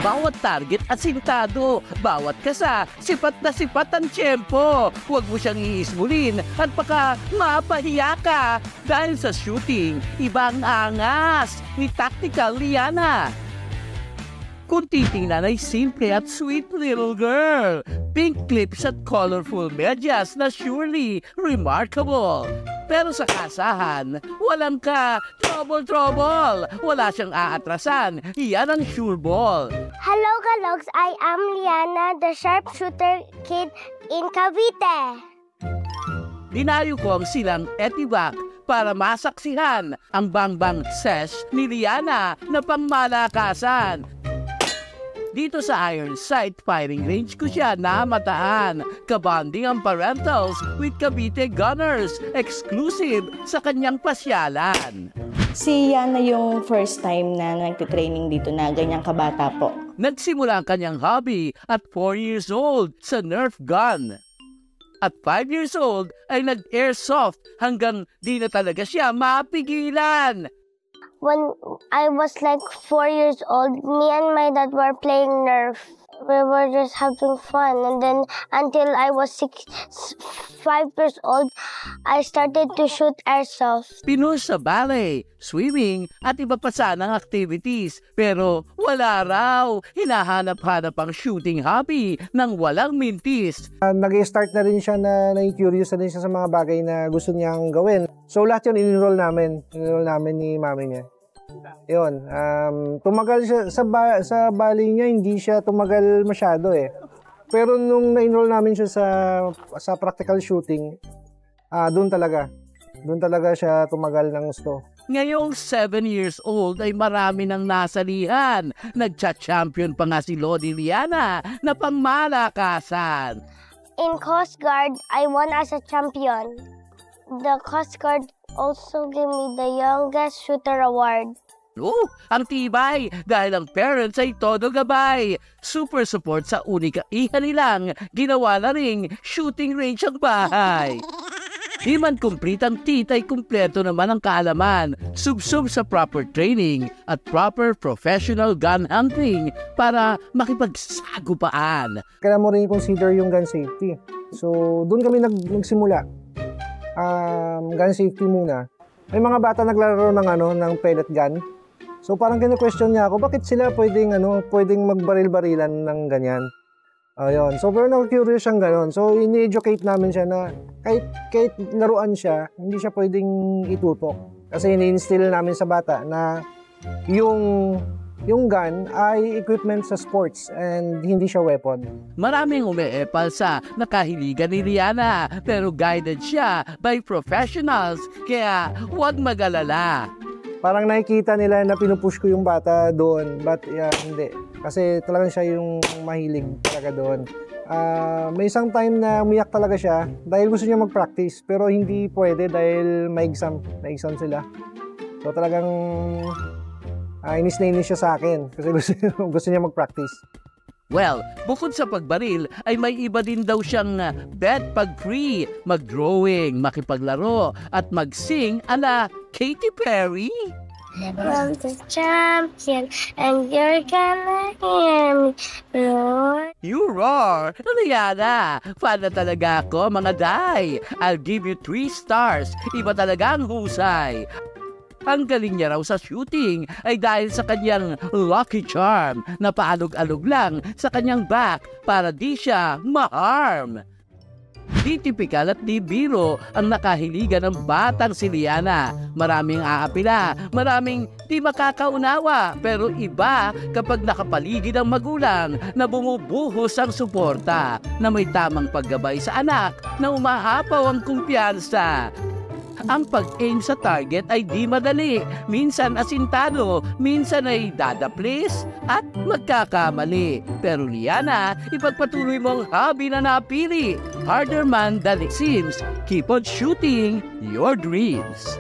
Bawat target asintado, bawat kasa, sipat na sipat ang tiyempo. Huwag mo siyang iismulin at baka mapahiya ka. Dahil sa shooting, ibang angas ni Tactical Liana. Kung titingnan ay simple at sweet little girl. Pink clips at colorful medyas na surely remarkable. Pero sa kasahan, walang trouble. Wala siyang aatrasan. Yan ang sure ball. Hello, Kalogs. I am Liana, the sharpshooter kid in Cavite. Dinayo ko ang silang Etivac para masaksihan ang bangbang sesh ni Liana na pangmalakasan. Dito sa Iron Sight Firing Range ko siya namataan. Kabanding ang parentals with Cavite Gunners. Exclusive sa kanyang pasyalan. Si Yana yung first time na nagtitraining dito na ganyang kabata po. Nagsimula ang kanyang hobby at 4 years old sa Nerf gun. At 5 years old ay nag-airsoft hanggang di na talaga siya mapigilan. When I was like 4 years old, me and my dad were playing Nerf. We were just having fun. And then until I was 5 years old, I started to shoot airsoft. Pinush sa ballet, swimming at iba pa sanang activities. Pero wala raw. Hinahanap-hanap ang shooting hobby nang walang mintis. Nag-start na rin siya na curious na rin siya sa mga bagay na gusto niyang gawin. So lahat yun in-enroll namin. In-enroll namin ni mami niya. Yun, tumagal siya sa bali niya, hindi siya tumagal masyado eh. Pero nung na-enroll namin siya sa practical shooting, doon talaga siya tumagal ng gusto. Ngayong 7 years old ay marami nang nasalihan. Nagcha-champion pa nga si Lodi Liana na pangmalakasan. In Coast Guard, I won as a champion. The Coast Guard also gave me the youngest shooter award. Ang tibay dahil ang parents ay todo gabay. Super support sa unika iha nilang ginawa na ring shooting range ang bahay. Di man complete ang titay, kumpleto naman ang kaalaman. Sub-sub sa proper training at proper professional gun hunting para makipagsagupaan. Kailangan mo rin consider yung gun safety. So doon kami nagsimula. Gun safety muna. May mga bata naglaro ng pellet gun. So parang kina-question niya ako, bakit sila pwedeng magbaril-barilan ng ganyan? Ayun. So pero na-curious siyang gano'n. So ini-educate namin siya na kahit laruan siya, hindi siya pwedeng itutok. Kasi ini-instill namin sa bata na yung gun ay equipment sa sports and hindi siya weapon. Maraming umeepal sa nakahiligan ni Liana pero guided siya by professionals kaya huwag mag-alala. Parang nakikita nila na pinupush ko yung bata doon but hindi. Kasi talagang siya yung mahilig talaga doon. May isang time na umiyak talaga siya dahil gusto niya mag-practice pero hindi pwede dahil may exam sila. So talagang inis na inis siya sa akin kasi gusto niya mag-practice. Well, bukod sa pagbaril, ay may iba din daw siyang bet pag free, mag-drawing, makipaglaro, at mag-sing ala Katy Perry. I'm the champion and you're gonna hear me roar. You roar! Liana, fan na talaga ako mga day. I'll give you 3 stars. Iba talaga ang husay. Ang galing niya raw sa shooting ay dahil sa kanyang lucky charm na paalog-alog lang sa kanyang back para di siya ma-harm. Di tipikal at di biro ang nakahiligan ng batang si Liana. Maraming aapila, maraming di makakaunawa, pero iba kapag nakapaligid ang magulang na bumubuhos ang suporta na may tamang paggabay sa anak na umahapaw ang kumpiyansa. Ang pag-aim sa target ay di madali. Minsan asintado, minsan ay dadaplis at magkakamali. Pero Liana, ipagpatuloy mo ang hobby na napili. Harder man than it seems. Keep on shooting your dreams.